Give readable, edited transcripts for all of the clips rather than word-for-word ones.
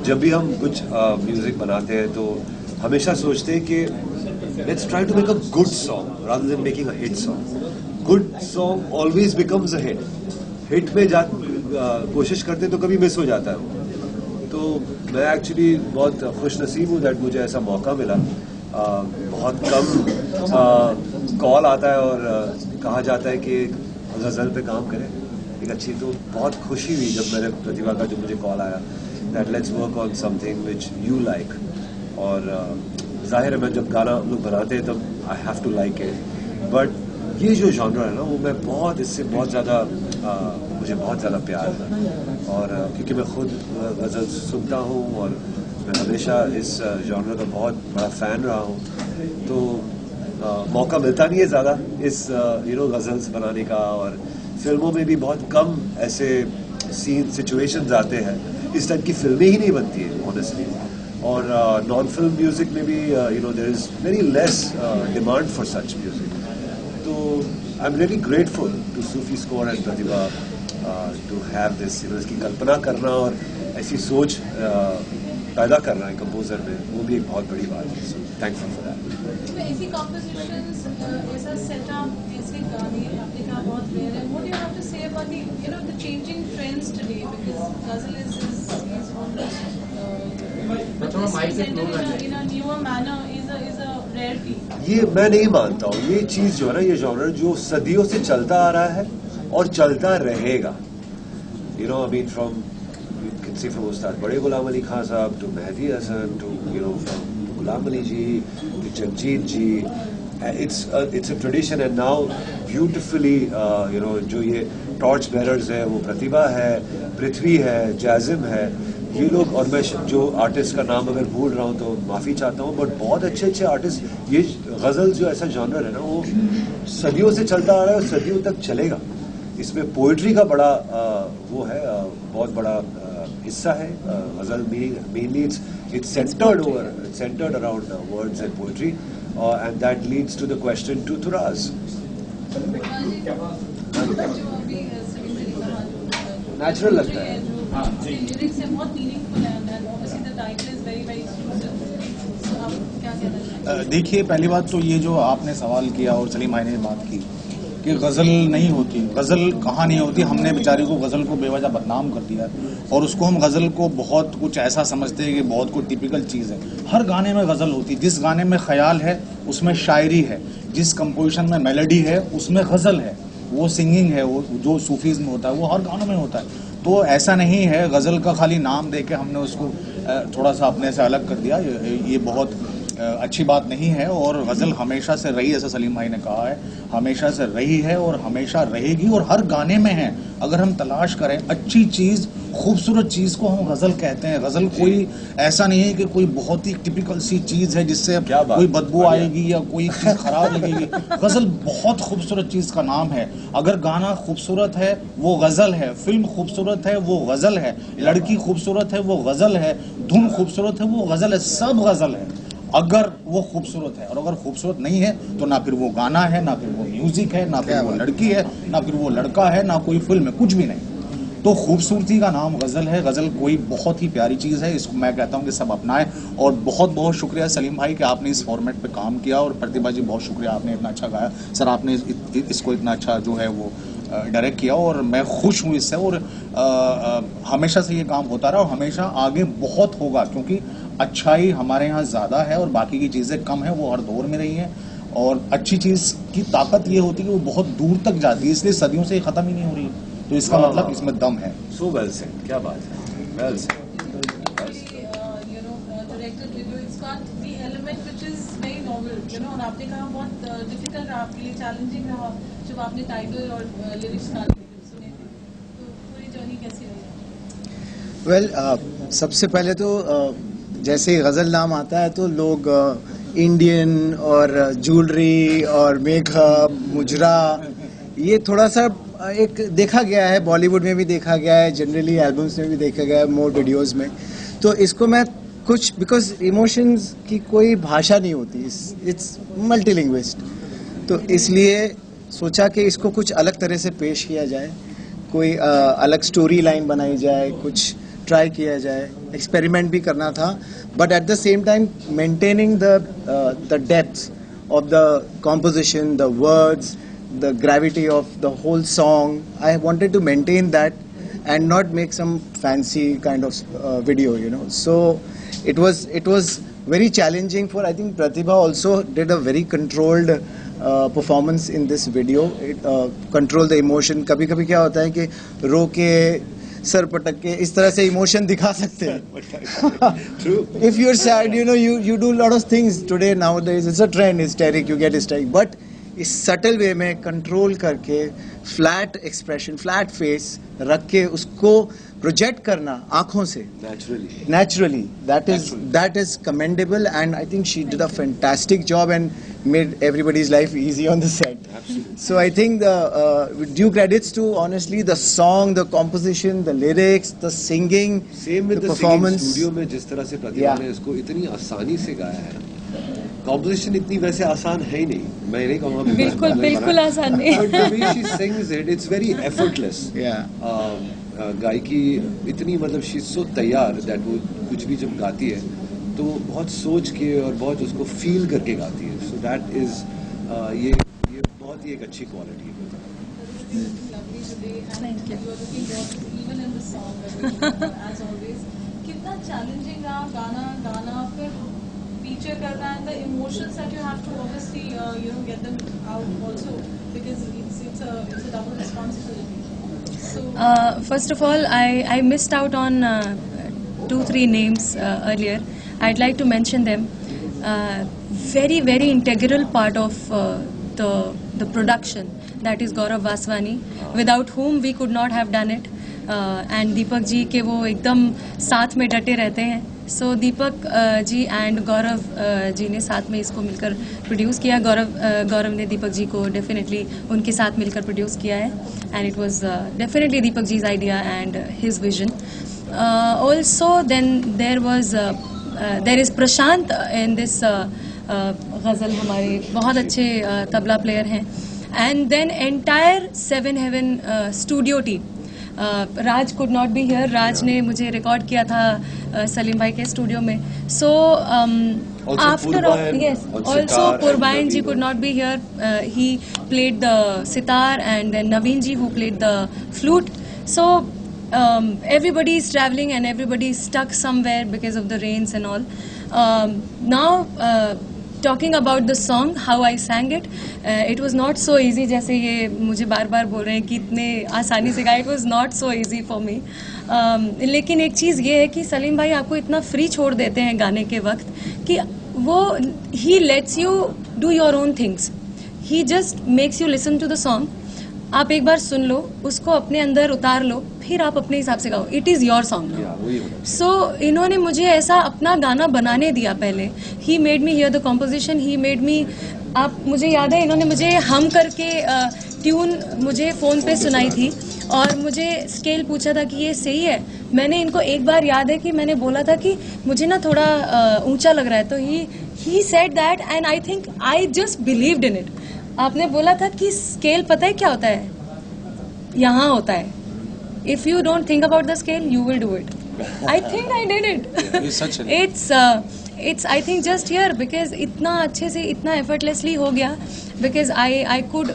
जब भी हम कुछ म्यूजिक बनाते हैं तो हमेशा सोचते हैं कि let's try to make a good song rather than making a hit song. Good song always becomes a hit. Hit में कोशिश करते तो कभी मिस हो जाता है। तो मैं एक्चुअली बहुत खुश नसीब हूँ दैट मुझे ऐसा मौका मिला। बहुत कम कॉल आता है और कहा जाता है कि गज़ल पे काम करें एक अच्छी। तो बहुत खुशी हुई जब मेरे प्रतिभा का जो मुझे कॉल आया that let's work on something which you like. और जाहिर है मैं जब गाना लोग बनाते हैं तब I have to like it. But ये जो जॉनर है ना वो मैं बहुत इससे बहुत ज़्यादा मुझे बहुत ज़्यादा प्यार है। और क्योंकि मैं खुद गज़ल सुनता हूँ और मैं हमेशा इस जॉनर का बहुत बड़ा फ़ैन रहा हूँ। तो मौका मिलता नहीं है ज़्यादा इस गज़ल्स बनाने का। और फिल्मों में भी बहुत कम ऐसे सीन सिचुएशंस आते हैं। इस टाइप की फिल्में ही नहीं बनती है ऑनेस्टली। और नॉन फिल्म म्यूज़िक में भी there is very less demand for such music. तो I am really grateful to Sufi Score and Pratibha to have this इसकी कल्पना करना और ऐसी सोच पैदा करना है कंपोजर में, वो भी एक बहुत बड़ी बात है। So thankful for that. ऐसी कॉम्पोजिशंस, ऐसा सेटअप, ऐसे गाने आपने कहा बहुत रेयर है। What do you have to say about the changing trends today, because ghazal is almost in a newer manner is a rarity. ये मैं नहीं मानता हूँ। ये चीज जो है ना, ये जॉनर जो सदियों से चलता आ रहा है और चलता रहेगा। I mean from you can see from Ustad बड़े गुलाम अली खान साहब to Mehdi Hasan to from Ghulam Ali ji to Jagjit ji. it's a tradition and now beautifully जो ये टॉर्च बेरर्स है वो प्रतिभा है, पृथ्वी है, जाजिम है, ये लोग। और मैं जो आर्टिस्ट का नाम अगर भूल रहा हूँ तो माफ़ी चाहता हूँ। बट बहुत अच्छे अच्छे आर्टिस्ट। ये गज़ल जो ऐसा जॉनर है ना वो सदियों से चलता आ रहा है और सदियों तक चलेगा। इसमें पोइट्री का बड़ा वो है, बहुत बड़ा हिस्सा है। गज़ल mainly it's centered around words and poetry and that leads to the question to Turaz. Natural लगता है। देखिए, पहली बात तो ये जो आपने सवाल किया और सलीम भाई ने बात की कि गज़ल नहीं होती, गज़ल कहाँ नहीं होती। हमने बेचारी को गज़ल को बेवजह बदनाम कर दिया और उसको हम गज़ल को बहुत कुछ ऐसा समझते हैं कि बहुत कोई टिपिकल चीज़ है। हर गाने में गज़ल होती है। जिस गाने में ख्याल है उसमें शायरी है, जिस कंपोजिशन में मेलोडी है उसमें गज़ल है, वो सिंगिंग है, वो जो सूफीज़ में होता है वो हर गानों में होता है। तो ऐसा नहीं है गज़ल का खाली नाम दे के हमने उसको थोड़ा सा अपने से अलग कर दिया। ये बहुत अच्छी बात नहीं है। और गज़ल हमेशा से रही, जैसा सलीम भाई ने कहा है, हमेशा से रही है और हमेशा रहेगी और हर गाने में है। अगर हम तलाश करें अच्छी चीज़, खूबसूरत चीज़ को हम गज़ल कहते हैं। गज़ल कोई ऐसा नहीं है कि कोई बहुत ही टिपिकल सी चीज़ है जिससे कोई बदबू आएगी या कोई चीज़ खराब लगेगी। गज़ल बहुत खूबसूरत चीज़ का नाम है। अगर गाना खूबसूरत है वो गज़ल है, फिल्म खूबसूरत है वो गज़ल है, लड़की खूबसूरत है वो गज़ल है, धुन खूबसूरत है वो गज़ल है, सब गज़ल है अगर वो खूबसूरत है। और अगर खूबसूरत नहीं है तो ना फिर वो गाना है, ना फिर वो म्यूजिक है, ना फिर वो लड़की है, ना फिर वो लड़का है, ना कोई फिल्म है, कुछ भी नहीं। तो खूबसूरती का नाम गज़ल है। गज़ल कोई बहुत ही प्यारी चीज़ है, इसको मैं कहता हूँ कि सब अपनाएं। और बहुत बहुत शुक्रिया सलीम भाई कि आपने इस फॉर्मेट पे काम किया। और प्रतिभा जी बहुत शुक्रिया, आपने इतना अच्छा गाया सर, आपने इसको इतना अच्छा जो है वो डायरेक्ट किया और मैं खुश हूँ इससे। और हमेशा से ये काम होता रहा और हमेशा आगे बहुत होगा, क्योंकि अच्छाई हमारे यहाँ ज़्यादा है और बाकी की चीज़ें कम है, वो हर दौर में रही हैं। और अच्छी चीज़ की ताकत ये होती है कि वो बहुत दूर तक जाती है, इसलिए सदियों से ख़त्म ही नहीं हो रही। तो इसका मतलब इसमें दम है। सो वेल सेड, क्या बात है, वेल सेड। और आपने कहा बहुत डिफिकल्ट रहा आपके लिए, चैलेंजिंग रहा जब आपने टाइटल और लिरिक्स सुने थे, तो पूरी जर्नी कैसी रही? वेल, सबसे पहले तो जैसे गज़ल नाम आता है तो लोग इंडियन और ज्वेलरी और मेकअप, मुजरा, ये थोड़ा सा एक देखा गया है, बॉलीवुड में भी देखा गया है, जनरली एल्बम्स में भी देखा गया है, मोर वीडियोस में। तो इसको मैं कुछ, बिकॉज इमोशंस की कोई भाषा नहीं होती, इट्स मल्टीलिंग्विस्ट, तो इसलिए सोचा कि इसको कुछ अलग तरह से पेश किया जाए, कोई अलग स्टोरी लाइन बनाई जाए, कुछ ट्राई किया जाए, एक्सपेरिमेंट भी करना था, but at the same time maintaining the depth of the composition, the words, the gravity of the whole song. I wanted to maintain that and not make some fancy kind of video, you know. So it was very challenging for, I think Pratibha also did a very controlled performance in this video. It control the emotion. कभी कभी क्या होता है कि रो के sir पटक के इस तरह से इमोशन दिखा सकते हैं. True. If you're sad, you know, you do a lot of things today, nowadays. It's a trend, hysteric, you get hysteric. But इस subtle way में कंट्रोल करके फ्लैट एक्सप्रेशन, फ्लैट फेस रख के उसको प्रोजेक्ट करना आंखों से naturally, that is commendable, and I think she did a fantastic job and made everybody's life easy on the set. Absolutely. So I think the due credits to honestly the song, the composition, the lyrics, the singing, Same with the performance. singing studio में जिस तरह से प्रतिभा Yeah. ने इसको इतनी आसानी से गाया है. Composition इतनी वैसे आसान है ही नहीं. मैं नहीं कहूँगा कि बिल्कुल बिल्कुल आसान नहीं. But the way she sings it, it's very effortless. Yeah. गायकी इतनी मतलब शी सो तैयार दैट वो कुछ भी जब गाती है तो बहुत सोच के और बहुत उसको फील करके गाती है. सो दैट इज ये बहुत ही एक अच्छी क्वालिटी है. Thank you. You are looking good even in the song as always. कितना challenging रहा गाना फिर feature करना and the emotions that you have to obviously get them out also because it's a double responsibility. So First of all, I missed out on 2-3 names earlier. I'd like to mention them. Very, very integral part of the production, that is Gaurav Vaswani, without whom we could not have done it. And Deepak ji के वो एकदम साथ में डटे रहते हैं. So Deepak ji and Gaurav ji ने साथ में इसको मिलकर प्रोड्यूस किया. गौरव ने दीपक जी को डेफिनेटली उनके साथ मिलकर प्रोड्यूस किया है. And it was definitely Deepak जी's idea and his vision. Also then there is Prashant in this ghazal. हमारे बहुत अच्छे तबला प्लेयर हैं. And then entire 7 Heaven studio team. Raj could not be here. Raj ने मुझे रिकॉर्ड किया था सलीम भाई के स्टूडियो में. So after yes, also Purbayan ji could not be here. He played the sitar, and then Naveen ji who played the flute. So everybody is traveling and everybody is stuck somewhere because of the rains and all. Now talking about the song, how I sang it, it was not so easy. जैसे ये मुझे बार बार बोल रहे हैं कि इतने आसानी से गाया. It was not so easy for me. लेकिन एक चीज़ ये है कि सलीम भाई आपको इतना फ्री छोड़ देते हैं गाने के वक्त कि वो he lets you do your own things. He just makes you listen to the song. आप एक बार सुन लो, उसको अपने अंदर उतार लो, फिर आप अपने हिसाब से गाओ. It is your song. So इन्होंने मुझे ऐसा अपना गाना बनाने दिया. पहले he made me hear the composition, he made me. आप मुझे याद है इन्होंने मुझे हम करके ट्यून मुझे फ़ोन पे सुनाई थी और मुझे स्केल पूछा था कि ये सही है. मैंने इनको एक बार याद है कि मैंने बोला था कि मुझे ना थोड़ा ऊंचा लग रहा है. तो he said that and I think I just believed in it. आपने बोला था कि स्केल पता है क्या होता है, यहाँ होता है. If you don't think about the scale, you will do it. I think I did it. It's I think just here because इतना अच्छे से इतना effortlessly हो गया because I could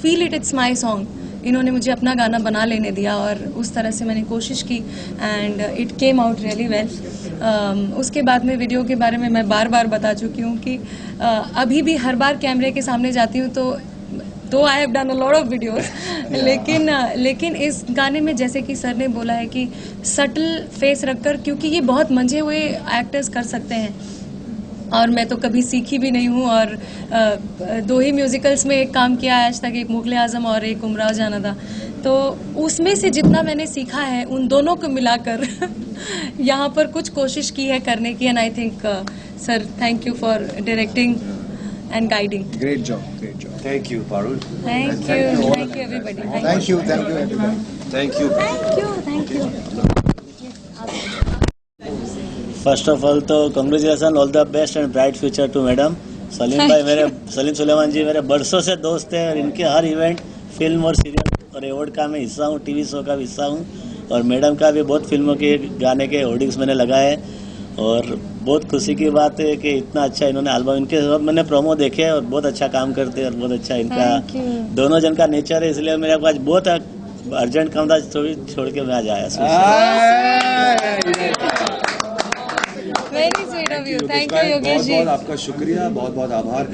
feel it. It's my song. इन्होंने मुझे अपना गाना बना लेने दिया और उस तरह से मैंने कोशिश की and it came out really well. उसके बाद में वीडियो के बारे में मैं बार बार बता चुकी हूँ कि अभी भी हर बार कैमरे के सामने जाती हूँ तो I have done a lot of videos. लेकिन इस गाने में जैसे कि सर ने बोला है कि सटल फेस रखकर, क्योंकि ये बहुत मंझे हुए एक्टर्स कर सकते हैं और मैं तो कभी सीखी भी नहीं हूँ. और 2 ही म्यूजिकल्स में एक काम किया आज तक, एक मुगल आजम और एक उमराव जाना था. तो उसमें से जितना मैंने सीखा है उन दोनों को मिलाकर यहाँ पर कुछ कोशिश की है करने की. And I think sir, thank you for directing and guiding. Great job. Thank you, Parul. Thank you everybody. Thank you everybody. Thank you. First of all तो congratulation, all the best and bright future to madam. Salim भाई सलीम सुलेमान जी मेरे बरसों से दोस्त हैं और इनके हर event, film और सीरियल और अवार्ड का मैं हिस्सा हूँ, टीवी शो का भी हिस्सा हूँ. और मैडम का भी बहुत फिल्मों के गाने के होर्डिंग्स मैंने लगाए और बहुत खुशी की बात है कि इतना अच्छा इन्होंने एल्बम, इनके साथ मैंने प्रोमो देखे और बहुत अच्छा काम करते हैं और बहुत अच्छा इनका दोनों जन का नेचर है, इसलिए मेरे पास बहुत अर्जेंट काम था, छोड़ के मैं आज आया। Very sweet of you, thank you Yogesh ji. बहुत बहुत आपका शुक्रिया, बहुत बहुत आभार।